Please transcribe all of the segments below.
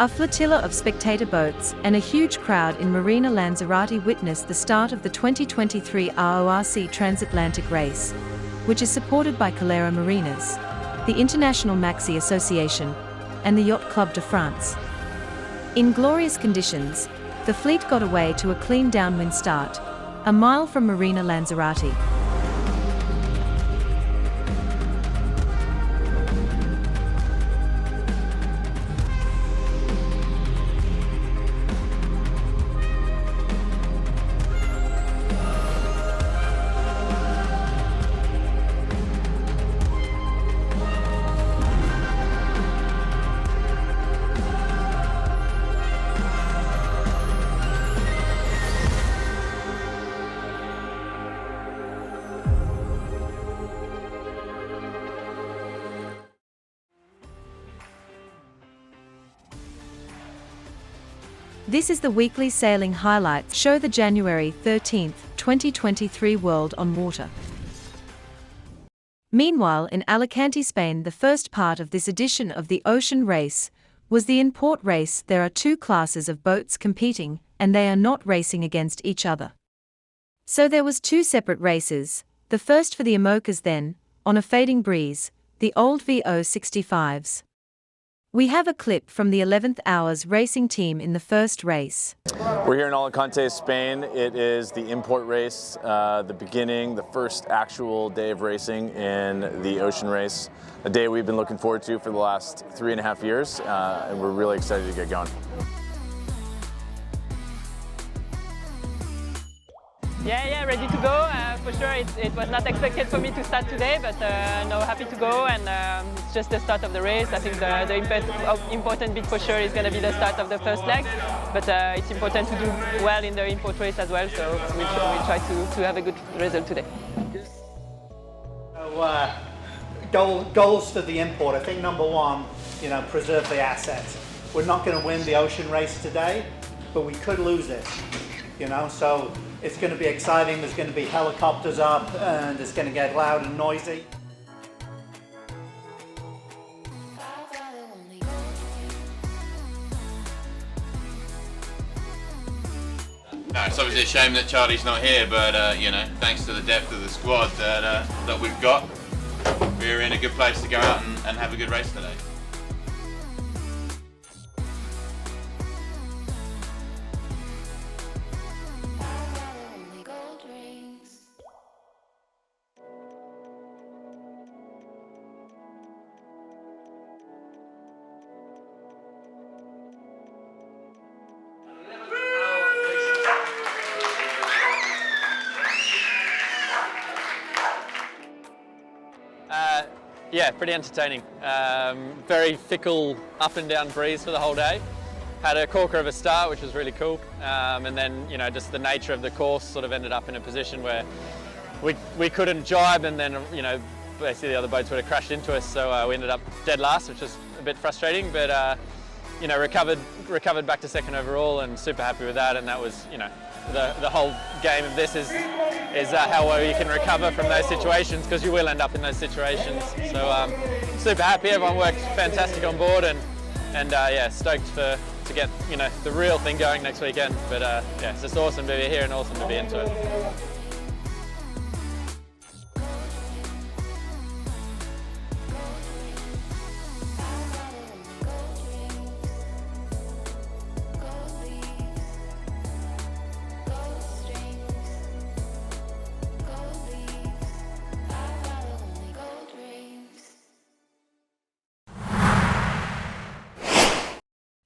A flotilla of spectator boats and a huge crowd in Marina Lanzarote witnessed the start of the 2023 RORC Transatlantic Race, which is supported by Calero Marinas, the International Maxi Association, and the Yacht Club de France. In glorious conditions, the fleet got away to a clean downwind start, a mile from Marina Lanzarote. This is the weekly sailing highlights show, the January 13, 2023 World on Water. Meanwhile, in Alicante, Spain, the first part of this edition of the Ocean Race was the import race. There are two classes of boats competing, and they are not racing against each other. So there was two separate races, the first for the IMOCAs, then, on a fading breeze, the old VO65s. We have a clip from the 11th hour's racing team in the first race. We're here in Alicante, Spain. It is the import race, the beginning, the first actual day of racing in the ocean race, a day we've been looking forward to for the last 3.5 years, and we're really excited to get going. Yeah, ready to go. For sure, it was not expected for me to start today, but no, happy to go, and it's just the start of the race. I think the important bit for sure is going to be the start of the first leg, but it's important to do well in the import race as well, so we'll try to have a good result today. Goals for the import. I think number one, preserve the assets. We're not going to win the ocean race today, but we could lose it, so it's going to be exciting. There's going to be helicopters up and it's going to get loud and noisy. No, it's obviously a shame that Charlie's not here, but thanks to the depth of the squad that we've got, we're in a good place to go out and have a good race today. Yeah, pretty entertaining. Very fickle up and down breeze for the whole day. Had a corker of a start, which was really cool. And then, just the nature of the course sort of ended up in a position where we couldn't jibe, and then, basically the other boats would have crashed into us. So we ended up dead last, which was a bit frustrating, but, recovered back to second overall and super happy with that. And that was, the whole game of this is how well you can recover from those situations, because you will end up in those situations. So super happy, everyone worked fantastic on board, and yeah, stoked to get the real thing going next weekend. But yeah, it's just awesome to be here and awesome to be into it.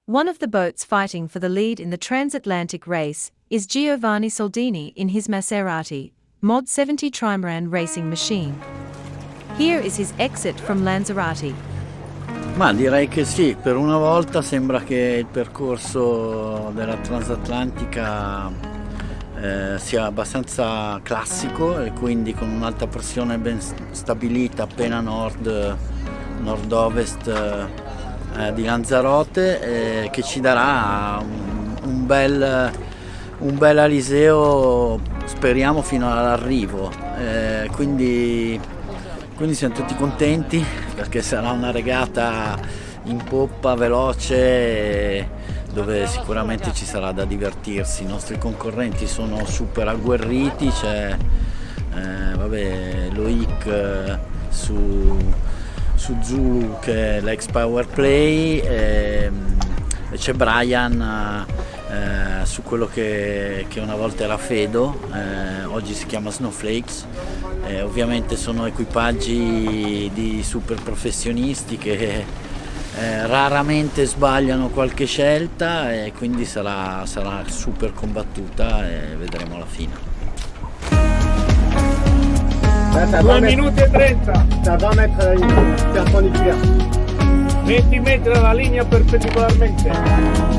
One of the boats fighting for the lead in the transatlantic race is Giovanni Soldini in his Maserati Mod 70 trimaran racing machine. Here is his exit from Lanzarote. Ma direi che sì, per una volta sembra che il percorso della transatlantica sia abbastanza classico, e quindi con un'alta pressione ben stabilita appena nord-ovest di Lanzarote, che ci darà un bel aliseo, speriamo, fino all'arrivo, quindi siamo tutti contenti, perché sarà una regata in poppa, veloce, dove sicuramente ci sarà da divertirsi. I nostri concorrenti sono super agguerriti, c'è Loic su Zulu che è l'ex Power Play e c'è Brian su quello che una volta era Fedo, oggi si chiama Snowflakes. Ovviamente sono equipaggi di super professionisti che raramente sbagliano qualche scelta e quindi sarà super combattuta e vedremo la fine. 2 minuti e 30. Da 20 metri perpendicolare. 20 metri dalla linea perpendicolarmente.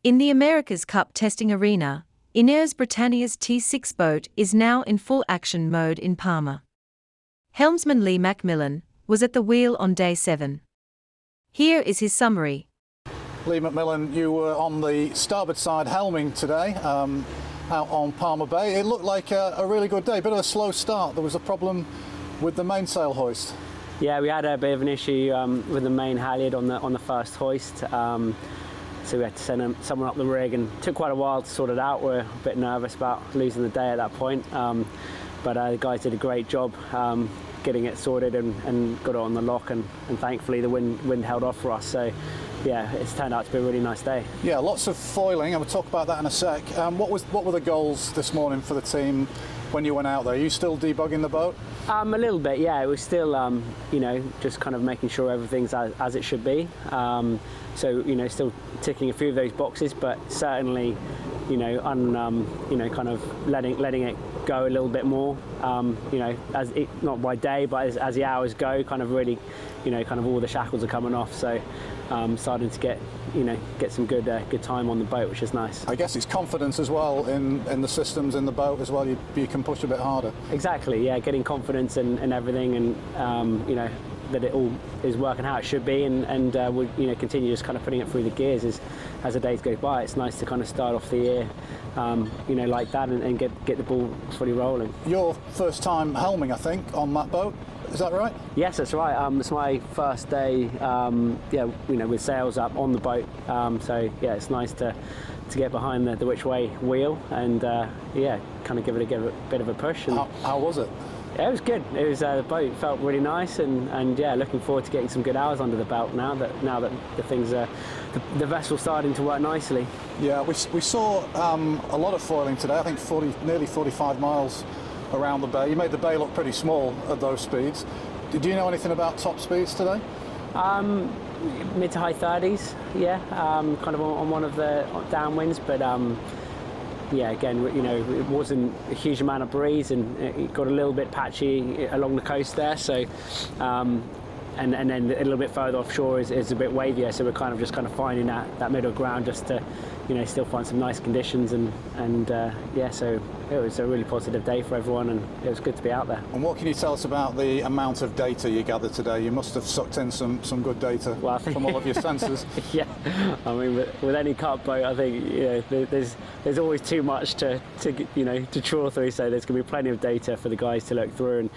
In the America's Cup testing arena, Ineos Britannia's T6 boat is now in full action mode in Palma. Helmsman Lee Macmillan was at the wheel on day 7. Here is his summary. Lee Macmillan, you were on the starboard side helming today out on Palma Bay. It looked like a really good day, bit of a slow start. There was a problem with the mainsail hoist. Yeah, we had a bit of an issue with the main halyard on the first hoist. So we had to send someone up the rig, and it took quite a while to sort it out. We're a bit nervous about losing the day at that point, but the guys did a great job getting it sorted and got it on the lock, and thankfully the wind held off for us. So yeah, it's turned out to be a really nice day. Yeah, lots of foiling, and we'll talk about that in a sec. What were the goals this morning for the team when you went out there? Are you still debugging the boat? A little bit, yeah. It was still, just kind of making sure everything's as it should be. So, still ticking a few of those boxes, but certainly, kind of letting it go a little bit more. As it, not by day, but as the hours go, kind of really, kind of all the shackles are coming off. So, starting to get some good time on the boat, which is nice. I guess it's confidence as well in the systems in the boat as well. You can push a bit harder. Exactly, yeah. Getting confidence in everything, and that it all is working how it should be, and we'll continue just kind of putting it through the gears as the days go by. It's nice to kind of start off the year like that and get the ball fully rolling. Your first time helming, I think, on that boat, is that right? Yes, that's right. It's my first day with sails up on the boat, so yeah, it's nice to get behind the which way wheel and kind of give it a bit of a push. And how was it? Yeah, it was good. It was the boat felt really nice, and yeah, looking forward to getting some good hours under the belt now that the things are the vessel's starting to work nicely. Yeah, we saw a lot of foiling today. I think nearly 45 miles around the bay. You made the bay look pretty small at those speeds. Did you know anything about top speeds today? Mid to high 30s, yeah. Kind of on one of the downwinds, but. Yeah, again, it wasn't a huge amount of breeze, and it got a little bit patchy along the coast there. So, and then a little bit further offshore is a bit wavier, so we're kind of finding that middle ground just to, you know, still find some nice conditions, and yeah, so it was a really positive day for everyone, and it was good to be out there. And what can you tell us about the amount of data you gathered today? You must have sucked in some good data from all of your sensors. Yeah, I mean, with any cut boat, I think, you know, there's always too much to you know, to trawl through, so there's going to be plenty of data for the guys to look through,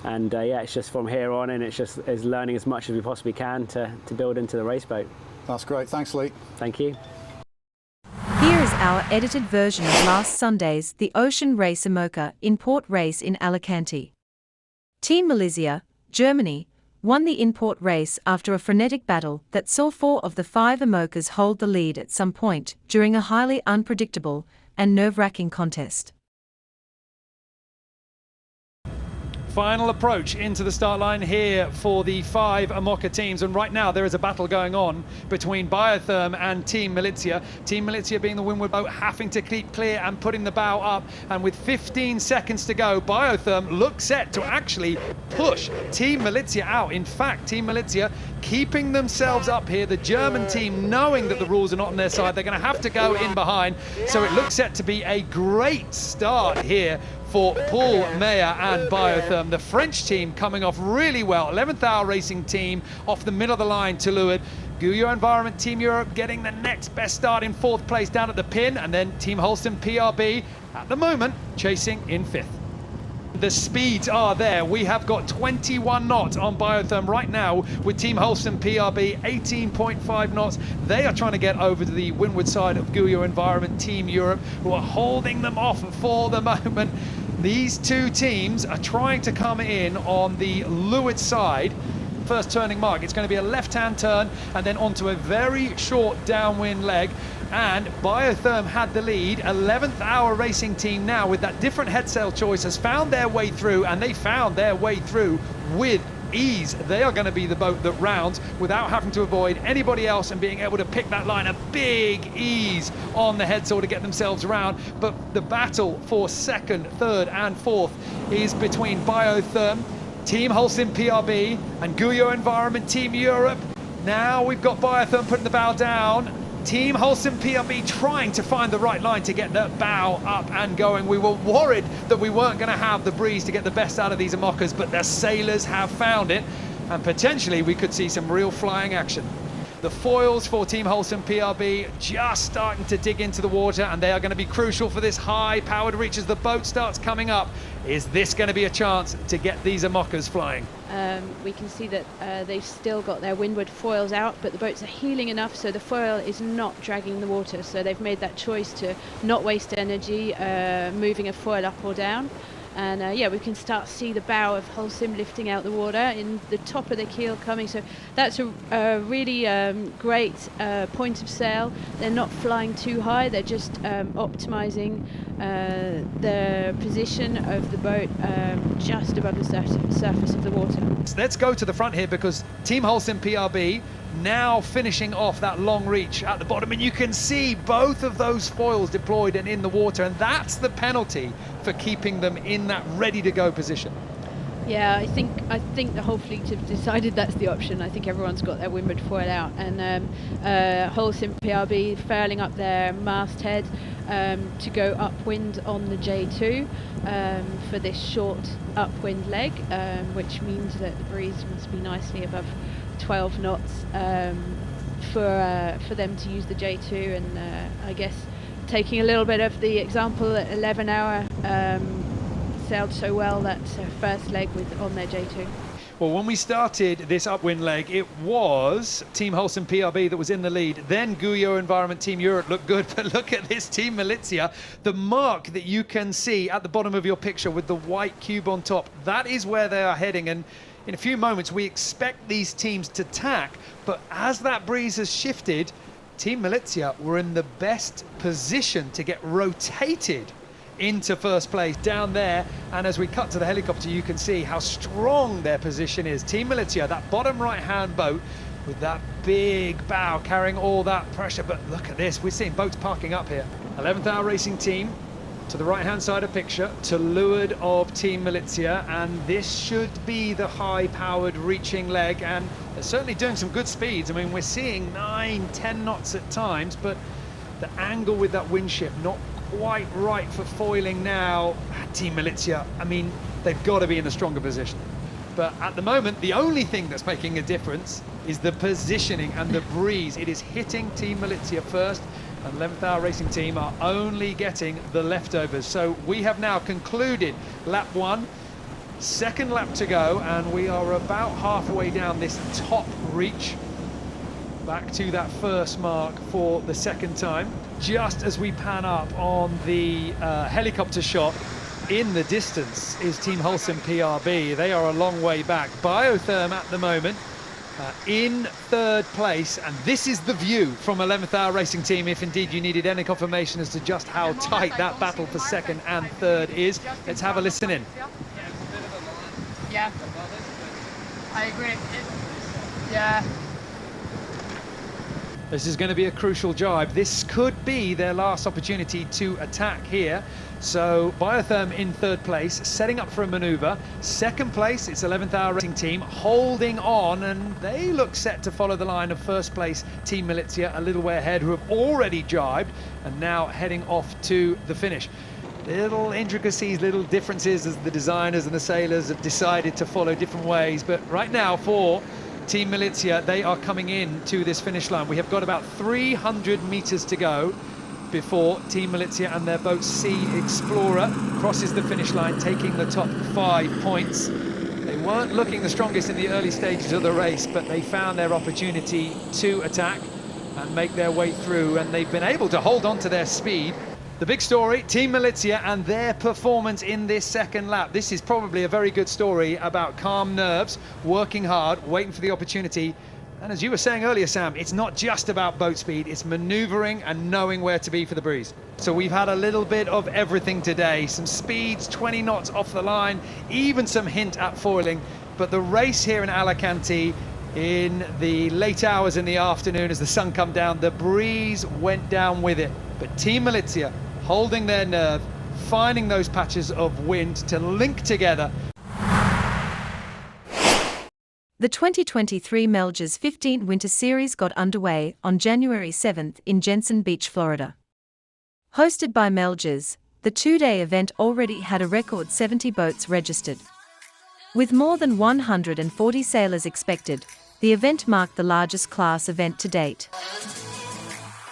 and yeah, it's just from here on in, it's learning as much as we possibly can to build into the race boat. That's great. Thanks, Lee. Thank you. Here is our edited version of last Sunday's The Ocean Race IMOCA Import Race in Alicante. Team Malaysia, Germany, won the import race after a frenetic battle that saw 4 of the 5 IMOCAs hold the lead at some point during a highly unpredictable and nerve-wracking contest. Final approach into the start line here for the 5 IMOCA teams, and right now there is a battle going on between Biotherm and Team Militia. Team Militia being the windward boat, having to keep clear and putting the bow up, and with 15 seconds to go, Biotherm looks set to actually push Team Militia out. In fact, Team Militia keeping themselves up here. The German team, knowing that the rules are not on their side, they're going to have to go in behind, so it looks set to be a great start here for Paul Meyer and Biotherm. The French team coming off really well. 11th hour racing team off the middle of the line to leeward. Guyot Environment Team Europe getting the next best start in 4th place down at the pin, and then Team Holcim PRB at the moment chasing in 5th. The speeds are there. We have got 21 knots on Biotherm right now with Team Holcim PRB, 18.5 knots. They are trying to get over to the windward side of Guyot Environment Team Europe, who are holding them off for the moment. These 2 teams are trying to come in on the leeward side. First turning mark, it's going to be a left-hand turn and then onto a very short downwind leg. And Biotherm had the lead. 11th hour racing team now with that different head sail choice has found their way through, and they found their way through with ease. They are going to be the boat that rounds without having to avoid anybody else and being able to pick that line. A big ease on the head sail to get themselves around. But the battle for 2nd, 3rd and 4th is between Biotherm, Team Holcim PRB and Guyot Environment Team Europe. Now we've got Biotherm putting the bow down. Team Holcim PRB trying to find the right line to get the bow up and going. We were worried that we weren't going to have the breeze to get the best out of these IMOCAs, but the sailors have found it, and potentially we could see some real flying action. The foils for Team Holcim PRB just starting to dig into the water, and they are going to be crucial for this high-powered reach as the boat starts coming up. Is this going to be a chance to get these IMOCAs flying? We can see that they've still got their windward foils out, but the boats are heeling enough so the foil is not dragging the water. So they've made that choice to not waste energy moving a foil up or down. And yeah, we can start to see the bow of Holcim lifting out the water in the top of the keel coming. So that's a really great point of sail. They're not flying too high. They're just optimizing the position of the boat just above the surface of the water. Let's go to the front here, because Team Holcim PRB now finishing off that long reach at the bottom, and you can see both of those foils deployed and in the water, and that's the penalty for keeping them in that ready to go position. Yeah, I think the whole fleet have decided that's the option. I think everyone's got their windward foil out, and Holcim PRB furling up their masthead to go upwind on the J2 for this short upwind leg, which means that the breeze must be nicely above 12 knots for them to use the J2, and I guess taking a little bit of the example at 11 hour sailed so well that first leg on their J2. Well, when we started this upwind leg, it was Team Holcim PRB that was in the lead. Then Guyot Environment Team Europe looked good, but look at this Team Militia. The mark that you can see at the bottom of your picture with the white cube on top, that is where they are heading. And in a few moments, we expect these teams to tack, but as that breeze has shifted, Team Militia were in the best position to get rotated into first place down there. And as we cut to the helicopter, you can see how strong their position is. Team Militia, that bottom right-hand boat with that big bow carrying all that pressure. But look at this, we're seeing boats parking up here. 11th hour racing team To the right-hand side of picture, to leeward of Team Militia, and this should be the high-powered reaching leg, and they're certainly doing some good speeds. I mean, we're seeing 9-10 knots at times, but the angle with that wind shift not quite right for foiling now. Team Militia, I mean, they've got to be in a stronger position. But at the moment, the only thing that's making a difference is the positioning and the breeze. It is hitting Team Militia first, and 11th Hour Racing Team are only getting the leftovers. So we have now concluded lap 1, second lap to go, and we are about halfway down this top reach, back to that first mark for the second time. Just as we pan up on the helicopter shot, in the distance is Team Holcim PRB. They are a long way back. Biotherm at the moment in third place, and this is the view from 11th Hour Racing Team, if indeed you needed any confirmation as to just how tight that battle for second and third is. Let's have a listen in. Yeah, I agree. Yeah. This is going to be a crucial jibe. This could be their last opportunity to attack here. So Biotherm in third place, setting up for a maneuver. Second place, it's 11th Hour Racing Team holding on, and they look set to follow the line of first place Team Militia a little way ahead, who have already jibed and now heading off to the finish. Little intricacies, little differences as the designers and the sailors have decided to follow different ways, but right now for Team Militia, they are coming in to this finish line. We have got about 300 meters to go before Team Militia and their boat Sea Explorer crosses the finish line, taking the top 5 points. They weren't looking the strongest in the early stages of the race, but they found their opportunity to attack and make their way through, and they've been able to hold on to their speed. The big story, Team Militia and their performance in this second lap. This is probably a very good story about calm nerves, working hard, waiting for the opportunity. And as you were saying earlier, Sam, it's not just about boat speed, it's maneuvering and knowing where to be for the breeze. So we've had a little bit of everything today. Some speeds, 20 knots off the line, even some hint at foiling. But the race here in Alicante, in the late hours in the afternoon as the sun come down, the breeze went down with it. But Team Militia holding their nerve, finding those patches of wind to link together. The 2023 Melges 15 Winter Series got underway on January 7th in Jensen Beach, Florida. Hosted by Melges, the two-day event already had a record 70 boats registered. With more than 140 sailors expected, the event marked the largest class event to date.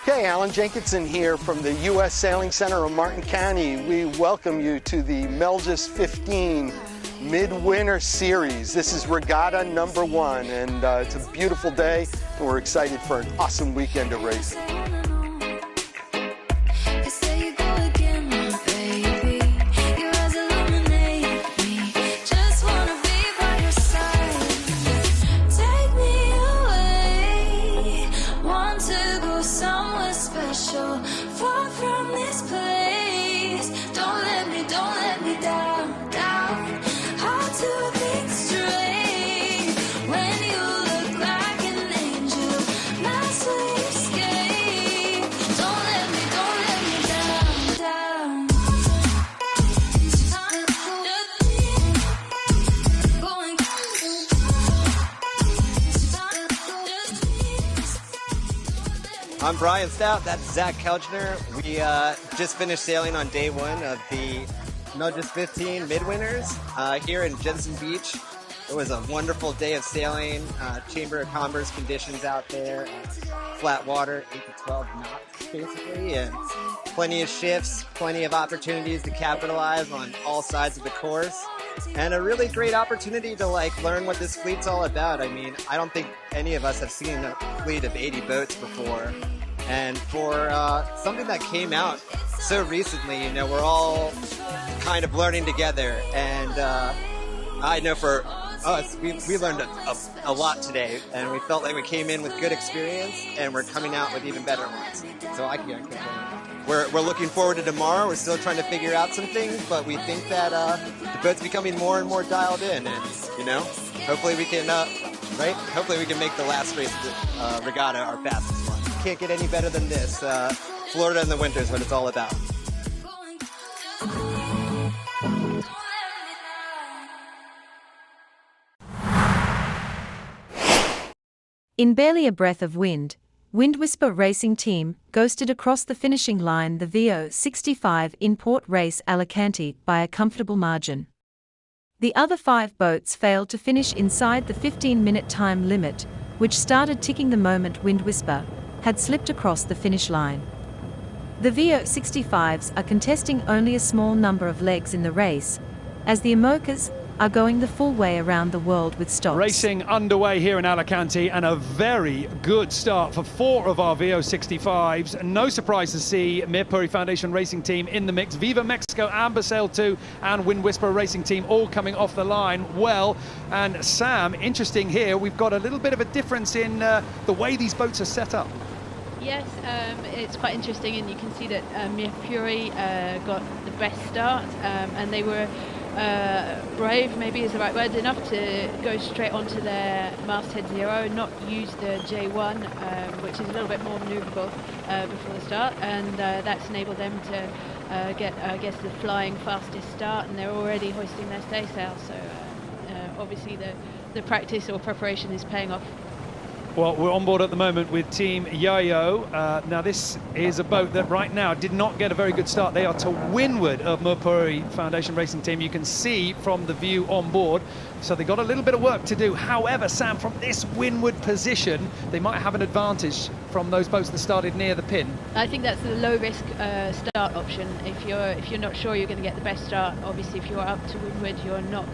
Okay, Alan Jenkinson here from the U.S. Sailing Center of Martin County. We welcome you to the Melges 15 Midwinter Series. This is regatta number 1, and it's a beautiful day, and we're excited for an awesome weekend of racing. I'm Brian Stout, that's Zach Kelchner. We just finished sailing on day 1 of the Melges 15 Midwinters here in Jensen Beach. It was a wonderful day of sailing, Chamber of Commerce conditions out there, flat water, 8 to 12 knots basically, and plenty of shifts, plenty of opportunities to capitalize on all sides of the course. And a really great opportunity to learn what this fleet's all about. I mean, I don't think any of us have seen a fleet of 80 boats before. And for something that came out so recently, you know, we're all kind of learning together. And I know for us, we learned a lot today, and we felt like we came in with good experience, and we're coming out with even better ones. So I can't complain. We're looking forward to tomorrow. We're still trying to figure out some things, but we think that the boat's becoming more and more dialed in, and you know, hopefully we can, Hopefully we can make the last race of the regatta our fastest one. Can't get any better than this. Florida in the winter is what it's all about. In barely a breath of wind, Wind Whisper Racing Team ghosted across the finishing line the VO65 import race Alicante by a comfortable margin. The other 5 boats failed to finish inside the 15-minute time limit, which started ticking the moment Wind Whisper had slipped across the finish line. The VO65s are contesting only a small number of legs in the race, as the IMOCAs are going the full way around the world with stops. Racing underway here in Alicante, and a very good start for 4 of our VO65s. No surprise to see Mirpuri Foundation Racing Team in the mix. Viva Mexico, Ambersail 2 and Wind Whisper Racing Team all coming off the line well. And Sam, interesting here, we've got a little bit of a difference in the way these boats are set up. Yes, it's quite interesting, and you can see that Mirpuri got the best start, and they were brave, maybe is the right word, enough to go straight onto their masthead 0, not use the J1, which is a little bit more manoeuvrable before the start, and that's enabled them to get, I guess, the flying fastest start, and they're already hoisting their staysail, so obviously the practice or preparation is paying off. Well, we're on board at the moment with Team Yayo. Now, this is a boat that right now did not get a very good start. They are to windward of Mirpuri Foundation Racing Team. You can see from the view on board. So they got a little bit of work to do. However, Sam, from this windward position, they might have an advantage from those boats that started near the pin. I think that's the low-risk start option. If you're not sure you're going to get the best start, obviously if you're up to windward, you're not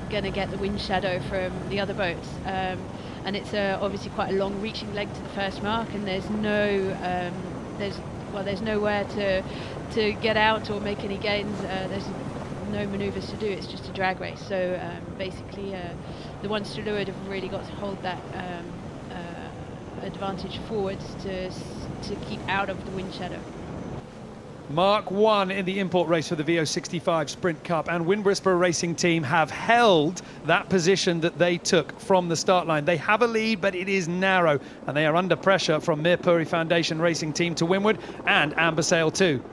going to get the wind shadow from the other boats. And it's obviously quite a long reaching leg to the first mark, and there's nowhere to get out or make any gains. There's no manoeuvres to do. It's just a drag race. So basically, the ones to leeward have really got to hold that advantage forwards to keep out of the wind shadow. Mark 1 in the import race for the VO65 Sprint Cup, and Wind Whisper Racing Team have held that position that they took from the start line. They have a lead, but it is narrow, and they are under pressure from Mirpuri Foundation Racing Team to windward and Ambersail 2.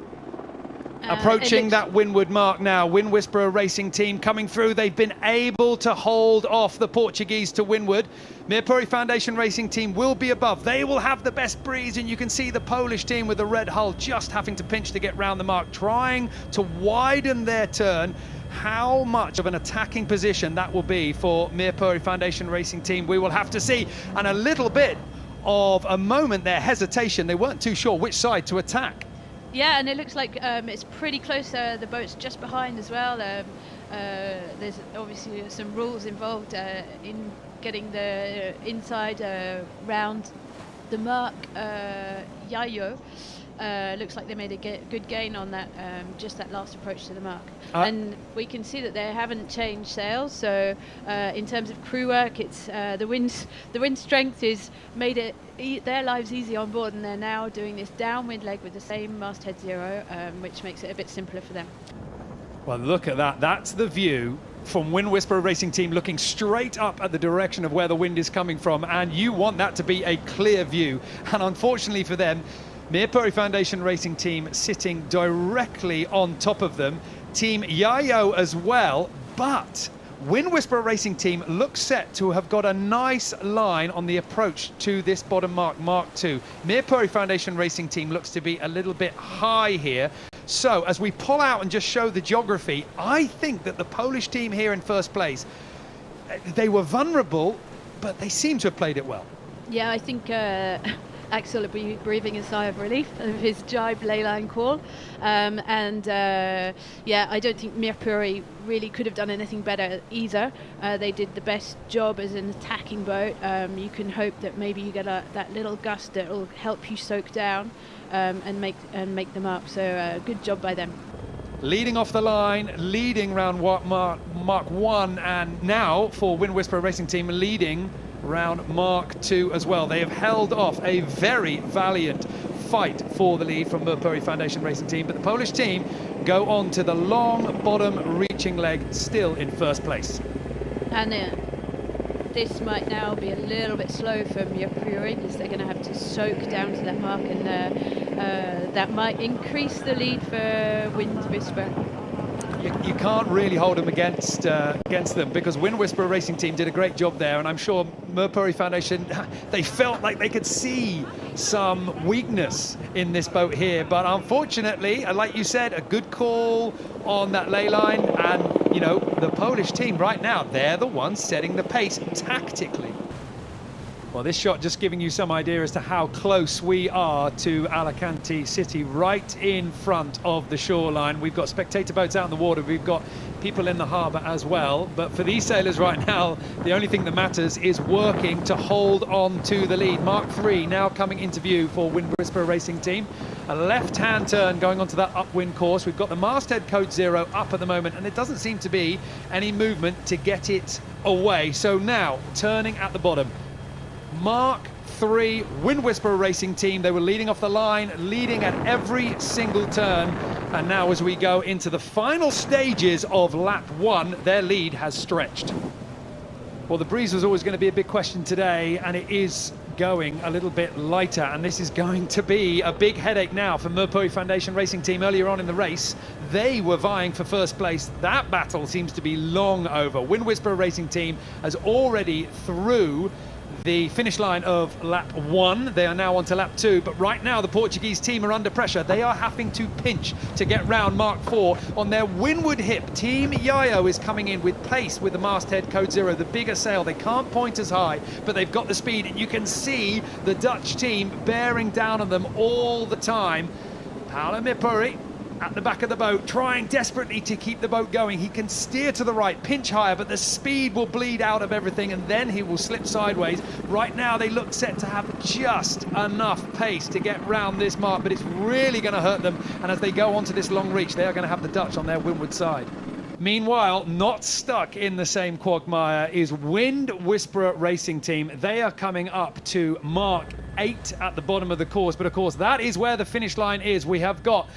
Approaching that windward mark now, Wind Whisperer Racing Team coming through. They've been able to hold off the Portuguese to windward. Mirpuri Foundation Racing Team will be above. They will have the best breeze, and you can see the Polish team with the red hull just having to pinch to get round the mark, trying to widen their turn. How much of an attacking position that will be for Mirpuri Foundation Racing Team, we will have to see. And a little bit of a moment there, hesitation. They weren't too sure which side to attack. Yeah, and it looks like it's pretty close. The boat's just behind as well. There's obviously some rules involved in getting the inside round the mark. Yayo looks like they made a good gain on that, just that last approach to the mark. And we can see that they haven't changed sails. So in terms of crew work, it's the wind strength has made it their lives easy on board, and they're now doing this downwind leg with the same masthead 0, which makes it a bit simpler for them. Well, look at that. That's the view from Wind Whisperer Racing Team, looking straight up at the direction of where the wind is coming from, and you want that to be a clear view. And unfortunately for them, Mirpuri Foundation Racing Team sitting directly on top of them. Team Yayo as well, but Wind Whisperer Racing Team looks set to have got a nice line on the approach to this bottom mark, Mark 2. Mirpuri Foundation Racing Team looks to be a little bit high here. So as we pull out and just show the geography, I think that the Polish team here in first place, they were vulnerable, but they seem to have played it well. Yeah, I think Axel will be breathing a sigh of relief of his jibe leyline call. Yeah, I don't think Mirpuri really could have done anything better either. They did the best job as an attacking boat. You can hope that maybe you get that little gust that will help you soak down and make them up. So good job by them. Leading off the line, leading round Mark 1, and now for Wind Whisperer Racing Team leading round Mark 2 as well. They have held off a very valiant fight for the lead from Mirpuri Foundation Racing Team, but the Polish team go on to the long bottom reaching leg, still in first place. And this might now be a little bit slow for Mirpuri, because they're going to have to soak down to that mark, and that might increase the lead for Wind Whisperer. You can't really hold them against them, because Wind Whisperer Racing Team did a great job there, and I'm sure Merpuri Foundation, they felt like they could see some weakness in this boat here, but unfortunately, like you said, a good call on that ley line, and you know, the Polish team right now, they're the ones setting the pace tactically. Well, this shot just giving you some idea as to how close we are to Alicante City, right in front of the shoreline. We've got spectator boats out in the water, we've got people in the harbour as well, but for these sailors right now, the only thing that matters is working to hold on to the lead. Mark III now coming into view for Wind Whisperer Racing Team. A left-hand turn going onto that upwind course. We've got the masthead code 0 up at the moment, and there doesn't seem to be any movement to get it away. So now, turning at the bottom, Mark III Wind Whisperer Racing Team. They were leading off the line, leading at every single turn, and now as we go into the final stages of lap 1, their lead has stretched. Well, the breeze was always going to be a big question today, and it is going a little bit lighter, and this is going to be a big headache now for Merpuri Foundation Racing Team. Earlier on in the race, they were vying for first place. That battle seems to be long over. Wind Whisperer Racing Team has already through the finish line of lap 1. They are now on to lap 2, but right now the Portuguese team are under pressure. They are having to pinch to get round Mark IV on their windward hip. Team Yayo is coming in with pace with the masthead code 0, the bigger sail. They can't point as high, but they've got the speed, and you can see the Dutch team bearing down on them all the time. Paolo Merpuri at the back of the boat, trying desperately to keep the boat going. He can steer to the right, pinch higher, but the speed will bleed out of everything, and then he will slip sideways. Right now they look set to have just enough pace to get round this mark, but it's really going to hurt them, and as they go onto this long reach, they are going to have the Dutch on their windward side. Meanwhile, not stuck in the same quagmire is Wind Whisperer Racing Team. They are coming up to Mark 8 at the bottom of the course, but of course that is where the finish line is. We have got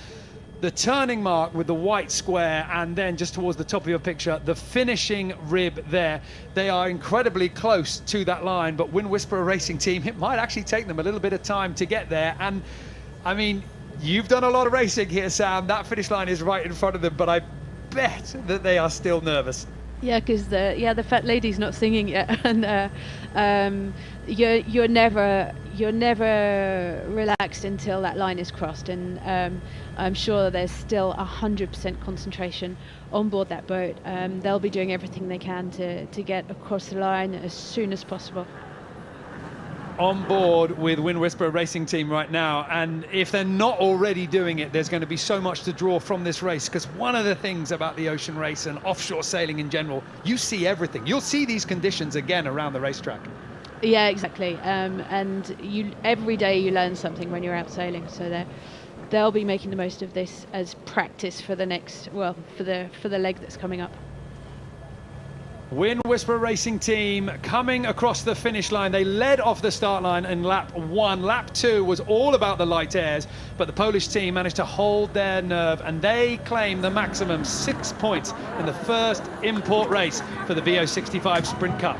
the turning mark with the white square, and then just towards the top of your picture, the finishing rib there. They are incredibly close to that line, but Wind Whisperer Racing Team, it might actually take them a little bit of time to get there. And I mean, you've done a lot of racing here, Sam. That finish line is right in front of them, but I bet that they are still nervous. Yeah, because the fat lady's not singing yet, and you're never relaxed until that line is crossed, and I'm sure there's still 100% concentration on board that boat. They'll be doing everything they can to get across the line as soon as possible. On board with Wind Whisperer Racing Team right now, and if they're not already doing it, there's going to be so much to draw from this race, because one of the things about the ocean race and offshore sailing in general, you see everything. You'll see these conditions again around the racetrack. Yeah, exactly. And every day you learn something when you're out sailing, so they'll be making the most of this as practice for the next, well, for the leg that's coming up. Wind Whisperer Racing Team coming across the finish line. They led off the start line in lap 1. Lap 2 was all about the light airs, but the Polish team managed to hold their nerve, and they claim the maximum 6 points in the first import race for the VO65 Sprint Cup.